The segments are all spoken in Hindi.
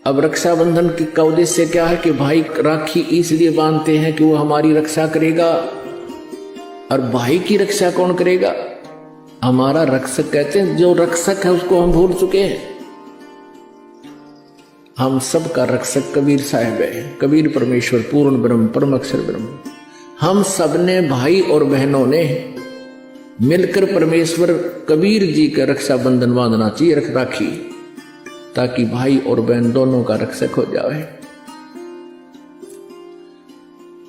अब रक्षाबंधन का उद्देश्य क्या है कि भाई राखी इसलिए बांधते हैं कि वो हमारी रक्षा करेगा। और भाई की रक्षा कौन करेगा? हमारा रक्षक। कहते हैं जो रक्षक है उसको हम भूल चुके हैं। हम सब का रक्षक कबीर साहब है। कबीर परमेश्वर पूर्ण ब्रह्म परम अक्षर ब्रह्म। हम सब ने भाई और बहनों ने मिलकर परमेश्वर कबीर जी का रक्षाबंधन बांधना चाहिए, राखी, ताकि भाई और बहन दोनों का रक्षक हो जाए।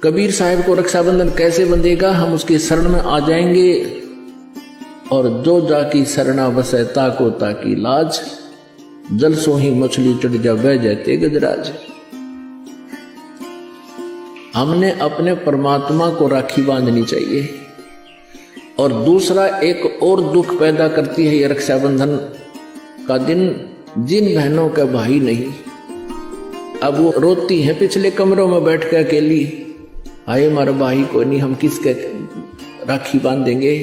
कबीर साहब को रक्षाबंधन कैसे बंधेगा? हम उसके शरण में आ जाएंगे और जो जाकी शरणा बसे ताको ताकी लाज, जल सो ही मछली चढ़ जा बह जाते गजराज। हमने अपने परमात्मा को राखी बांधनी चाहिए। और दूसरा एक और दुख पैदा करती है ये रक्षाबंधन का दिन, जिन बहनों का भाई नहीं, अब वो रोती हैं पिछले कमरों में बैठ कर अकेली, आए हमारा भाई को नहीं, हम किसके राखी बांधेंगे?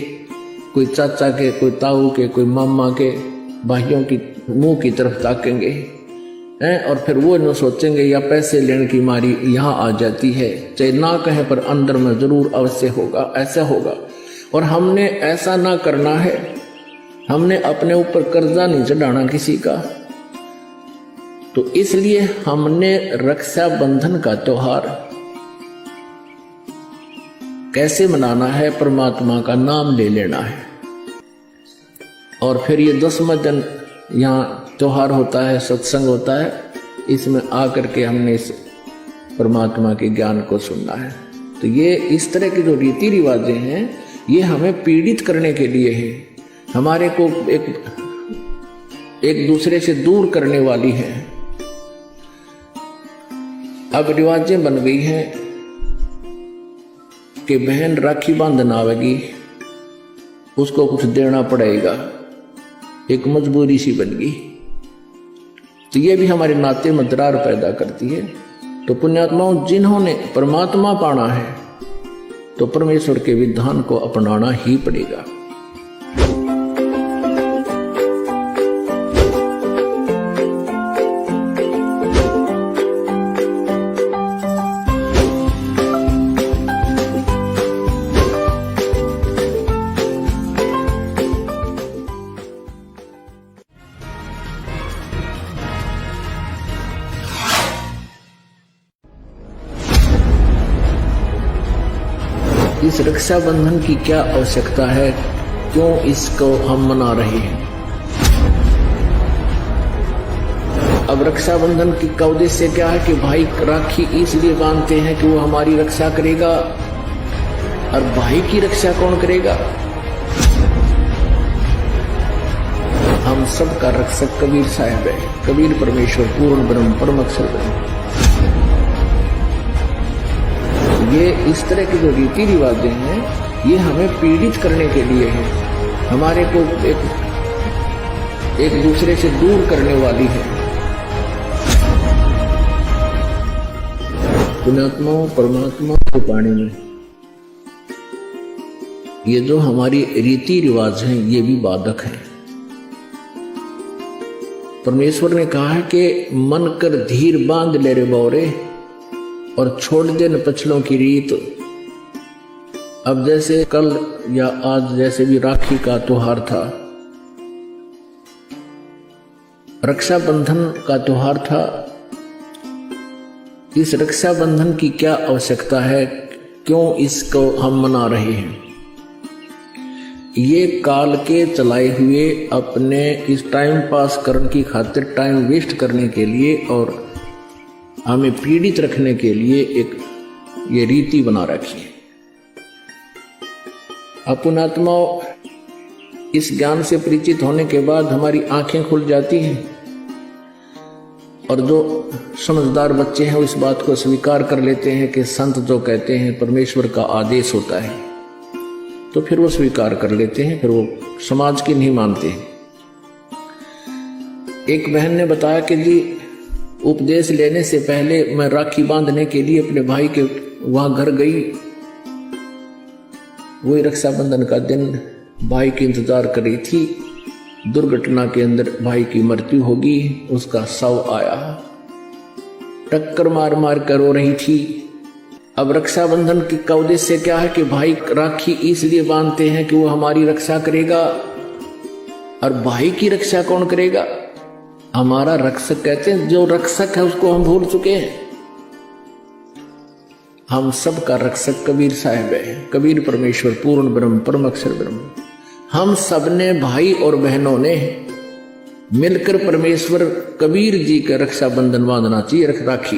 कोई चाचा के, कोई ताऊ के, कोई मामा के भाइयों की मुंह की तरफ ताकेंगे हैं। और फिर वो न सोचेंगे या पैसे लेने की मारी यहाँ आ जाती है, चाहे ना कहें पर अंदर में जरूर अवश्य होगा, ऐसा होगा। और हमने ऐसा ना करना है। हमने अपने ऊपर कर्जा नहीं चढ़ाना किसी का। तो इसलिए हमने रक्षाबंधन का त्योहार कैसे मनाना है? परमात्मा का नाम ले लेना है। और फिर ये 10वां दिन यहाँ त्योहार होता है, सत्संग होता है, इसमें आकर के हमने इस परमात्मा के ज्ञान को सुनना है। तो ये इस तरह के जो रीति रिवाजें हैं ये हमें पीड़ित करने के लिए है, हमारे को एक दूसरे से दूर करने वाली है। अब रिवाजें बन गई हैं कि बहन राखी बांधना आवेगी, उसको कुछ देना पड़ेगा, एक मजबूरी सी बन गई। तो ये भी हमारे नाते में दरार पैदा करती है। तो पुण्यात्माओं, जिन्होंने परमात्मा पाना है तो परमेश्वर के विधान को अपनाना ही पड़ेगा। इस रक्षाबंधन की क्या आवश्यकता है? क्यों इसको हम मना रहे हैं? अब रक्षाबंधन का उद्देश्य क्या है कि भाई राखी इसलिए बांधते हैं कि वो हमारी रक्षा करेगा। और भाई की रक्षा कौन करेगा? हम सब का रक्षक कबीर साहब है। कबीर परमेश्वर पूर्ण ब्रह्म परम अक्षर ब्रह्म। ये इस तरह के जो रीति रिवाजें हैं ये हमें पीड़ित करने के लिए है, हमारे को एक दूसरे से दूर करने वाली है। पुण्यात्मा परमात्मा को पाने में ये जो हमारी रीति रिवाज हैं ये भी बाधक है। परमेश्वर ने कहा है कि मन कर धीर बांध ले रे बौरे और छोड़ दे न पछलों की रीत। अब जैसे कल या आज जैसे भी राखी का त्योहार था, रक्षाबंधन का त्योहार था, इस रक्षाबंधन की क्या आवश्यकता है? क्यों इसको हम मना रहे हैं? ये काल के चलाए हुए अपने इस टाइम पास करने की खातिर, टाइम वेस्ट करने के लिए और हमें पीड़ित रखने के लिए एक ये रीति बना रखी है। अपनात्मा इस ज्ञान से परिचित होने के बाद हमारी आंखें खुल जाती हैं और जो समझदार बच्चे हैं वो इस बात को स्वीकार कर लेते हैं कि संत जो कहते हैं परमेश्वर का आदेश होता है, तो फिर वो स्वीकार कर लेते हैं, फिर वो समाज की नहीं मानते हैं। एक बहन ने बताया कि जी उपदेश लेने से पहले मैं राखी बांधने के लिए अपने भाई के वहां घर गई। वही रक्षाबंधन का दिन भाई की इंतजार कर रही थी। दुर्घटना के अंदर भाई की मृत्यु होगी, उसका शव आया। टक्कर मार मार कर रो रही थी। अब रक्षाबंधन का उद्देश्य क्या है कि भाई राखी इसलिए बांधते हैं कि वो हमारी रक्षा करेगा। और भाई की रक्षा कौन करेगा? हमारा रक्षक कहते हैं, जो रक्षक है उसको हम भूल चुके हैं। हम सब का रक्षक कबीर साहब है, कबीर परमेश्वर पूर्ण ब्रह्म परम अक्षर ब्रह्म। हम सब ने भाई और बहनों ने मिलकर परमेश्वर कबीर जी का रक्षाबंधन बांधना चाहिए, राखी,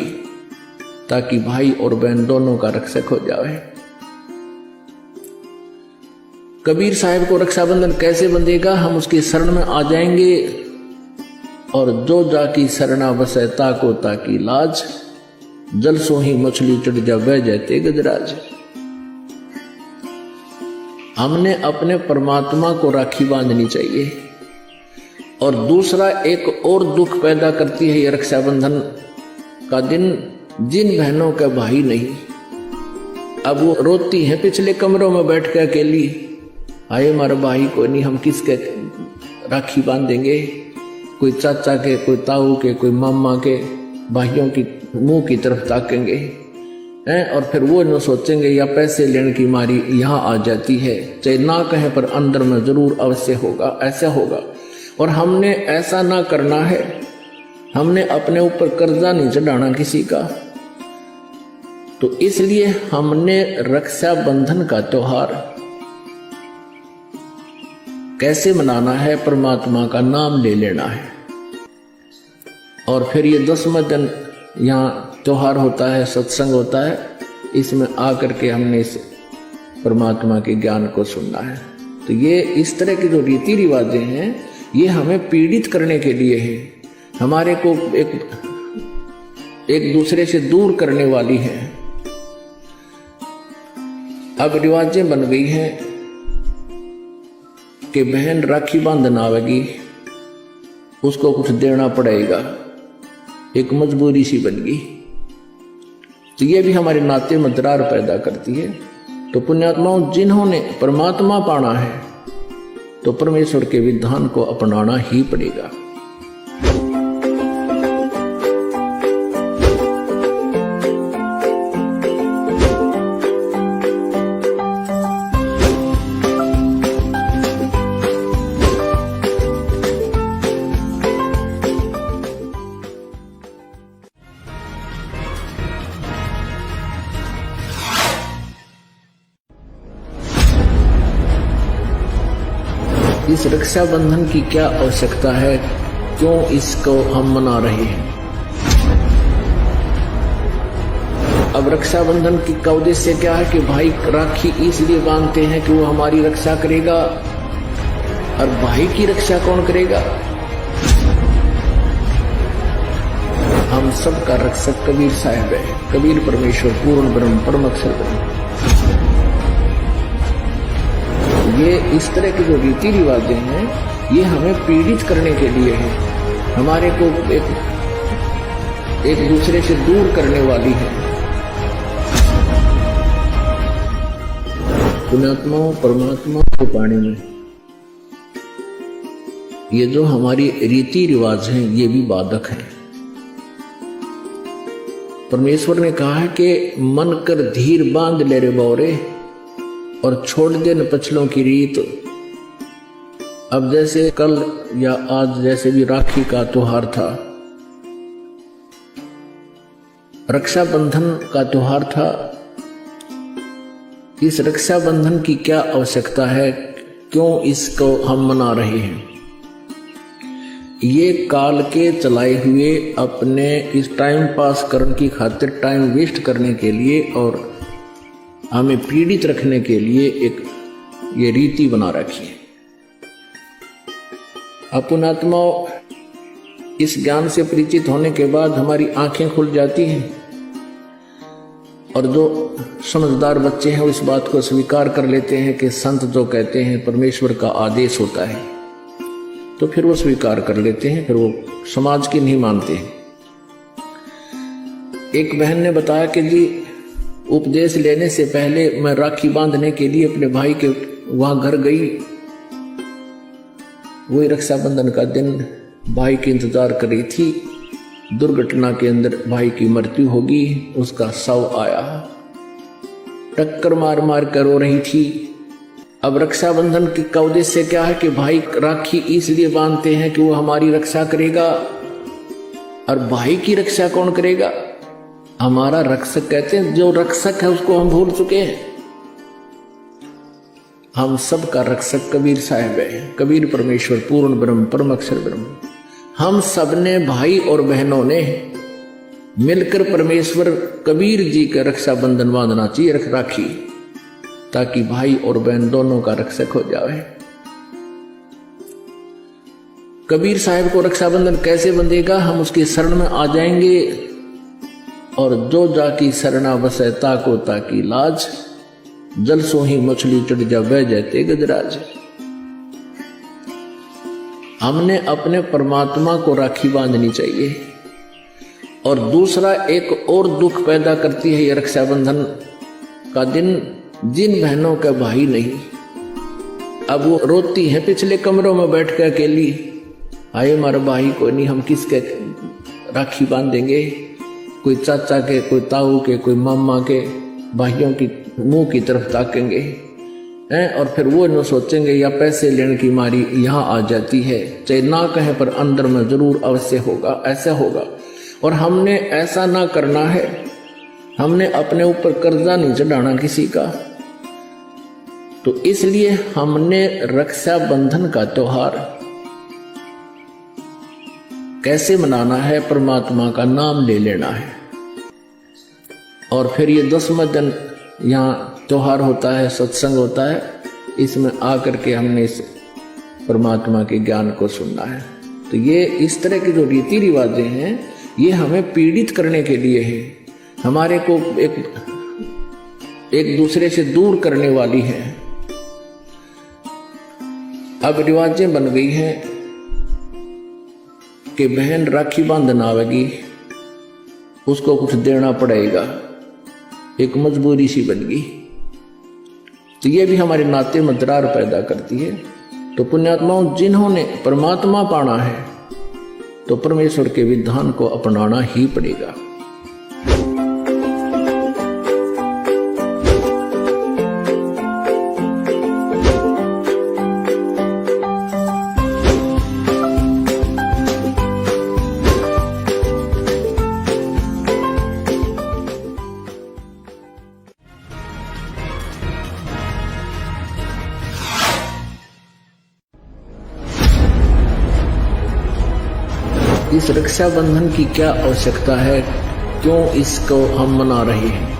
ताकि भाई और बहन दोनों का रक्षक हो जाए। कबीर साहब को रक्षाबंधन कैसे बंधेगा? हम उसकी शरण में आ जाएंगे, और जो जाकी शरणा बसे ताको ताकी लाज, जल सो ही मछली चढ़ जा बह जाते गजराज। हमने अपने परमात्मा को राखी बांधनी चाहिए। और दूसरा एक और दुख पैदा करती है ये रक्षाबंधन का दिन, जिन बहनों का भाई नहीं। अब वो रोती हैं पिछले कमरों में बैठ के अकेली, आए हमारा भाई को नहीं, हम किसके राखी बांधेंगे? कोई चाचा के, कोई ताऊ के, कोई मामा के भाइयों की मुंह की तरफ ताकेंगे हैं, और फिर वो न सोचेंगे या पैसे लेने की मारी यहाँ आ जाती है, चाहे ना कहें पर अंदर में जरूर अवश्य होगा, ऐसा होगा। और हमने ऐसा ना करना है। हमने अपने ऊपर कर्जा नहीं चढ़ाना किसी का। तो इसलिए हमने रक्षाबंधन का त्योहार कैसे मनाना है? परमात्मा का नाम ले लेना है। और फिर ये 10वां दिन यहाँ त्योहार होता है, सत्संग होता है, इसमें आकर के हमने इस परमात्मा के ज्ञान को सुनना है। तो ये इस तरह के जो रीति रिवाजें हैं, ये हमें पीड़ित करने के लिए है, हमारे को एक दूसरे से दूर करने वाली है। अब रिवाजें बन गई हैं कि बहन राखी बांधना आवेगी, उसको कुछ देना पड़ेगा, एक मजबूरी सी बन गई। तो ये भी हमारे नाते में दरार पैदा करती है। तो पुण्यात्माओं, जिन्होंने परमात्मा पाना है तो परमेश्वर के विधान को अपनाना ही पड़ेगा। इस रक्षाबंधन की क्या आवश्यकता है? क्यों इसको हम मना रहे हैं? अब रक्षाबंधन का उद्देश्य क्या है कि भाई राखी इसलिए बांधते हैं कि वो हमारी रक्षा करेगा। और भाई की रक्षा कौन करेगा? हम सब का रक्षक कबीर साहब है, कबीर परमेश्वर पूर्ण ब्रह्म परम अक्षर ब्रह्म। ये इस तरह के जो रीति रिवाजें हैं, ये हमें पीड़ित करने के लिए है, हमारे को एक दूसरे से दूर करने वाली है। पुण्यात्मा परमात्मा को पाने में ये जो हमारी रीति रिवाज हैं, ये भी बाधक हैं। परमेश्वर ने कहा है कि मन कर धीर बांध ले रे बौरे, और छोड़ दे न पछलों की रीत। अब जैसे कल या आज जैसे भी राखी का त्योहार था, रक्षाबंधन का त्योहार था, इस रक्षाबंधन की क्या आवश्यकता है? क्यों इसको हम मना रहे हैं? ये काल के चलाए हुए अपने इस टाइम पास करने की खातिर, टाइम वेस्ट करने के लिए और हमें पीड़ित रखने के लिए एक ये रीति बना रखी है। पुण्यात्माओं, इस ज्ञान से परिचित होने के बाद हमारी आंखें खुल जाती हैं, और जो समझदार बच्चे हैं वो इस बात को स्वीकार कर लेते हैं कि संत जो कहते हैं परमेश्वर का आदेश होता है, तो फिर वो स्वीकार कर लेते हैं, फिर वो समाज की नहीं मानते हैं। एक बहन ने बताया कि जी, उपदेश लेने से पहले मैं राखी बांधने के लिए अपने भाई के वहां घर गई। वही रक्षाबंधन का दिन भाई की इंतजार कर रही थी। दुर्घटना के अंदर भाई की मृत्यु होगी। उसका शव आया, टक्कर मार मार कर रो रही थी। अब रक्षाबंधन का उद्देश्य क्या है कि भाई राखी इसलिए बांधते हैं कि वो हमारी रक्षा करेगा। और भाई की रक्षा कौन करेगा? हमारा रक्षक। कहते हैं जो रक्षक है उसको हम भूल चुके हैं। हम सब का रक्षक कबीर साहब है। कबीर परमेश्वर पूर्ण ब्रह्म परम अक्षर ब्रह्म। हम सब ने भाई और बहनों ने मिलकर परमेश्वर कबीर जी का रक्षाबंधन बांधना चाहिए, राखी, ताकि भाई और बहन दोनों का रक्षक हो जाए। कबीर साहब को रक्षाबंधन कैसे बंधेगा? हम उसके शरण में आ जाएंगे। और जो जाकी शरणा बसे ताको ताकी लाज, जल सो ही मछली चढ़ जा बह जाते गजराज। हमने अपने परमात्मा को राखी बांधनी चाहिए। और दूसरा एक और दुख पैदा करती है ये रक्षाबंधन का दिन, जिन बहनों का भाई नहीं। अब वो रोती है पिछले कमरों में बैठ कर अकेली, आए हमारा भाई को नहीं, हम किसके राखी बांधेंगे? कोई चाचा के, कोई ताऊ के, कोई मामा के भाइयों की मुंह की तरफ ताकेंगे हैं। और फिर वो न सोचेंगे या पैसे लेने की मारी यहाँ आ जाती है, चाहे ना कहे पर अंदर में जरूर अवश्य होगा, ऐसा होगा। और हमने ऐसा ना करना है। हमने अपने ऊपर कर्जा नहीं चढ़ाना किसी का। तो इसलिए हमने रक्षाबंधन का त्योहार कैसे मनाना है? परमात्मा का नाम ले लेना है। और फिर ये 10वां दिन यहाँ त्योहार होता है, सत्संग होता है। इसमें आकर के हमने इस परमात्मा के ज्ञान को सुनना है। तो ये इस तरह के जो रीति रिवाजें हैं, ये हमें पीड़ित करने के लिए है, हमारे को एक दूसरे से दूर करने वाली है। अब रिवाजें बन गई हैं कि बहन राखी बांधन आवेगी, उसको कुछ देना पड़ेगा, एक मजबूरी सी बन गई। तो ये भी हमारे नाते में दरार पैदा करती है। तो पुण्यात्माओं, जिन्होंने परमात्मा पाना है तो परमेश्वर के विधान को अपनाना ही पड़ेगा। इस रक्षाबंधन की क्या आवश्यकता है? क्यों इसको हम मना रहे हैं?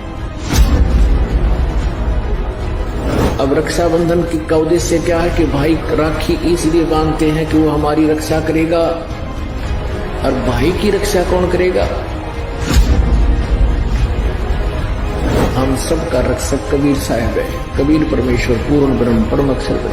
अब रक्षाबंधन का उद्देश्य क्या है कि भाई राखी इसलिए बांधते हैं कि वो हमारी रक्षा करेगा। और भाई की रक्षा कौन करेगा? हम सब का रक्षक कबीर साहब है। कबीर परमेश्वर पूर्ण ब्रह्म परम अक्षर ब्रह्म।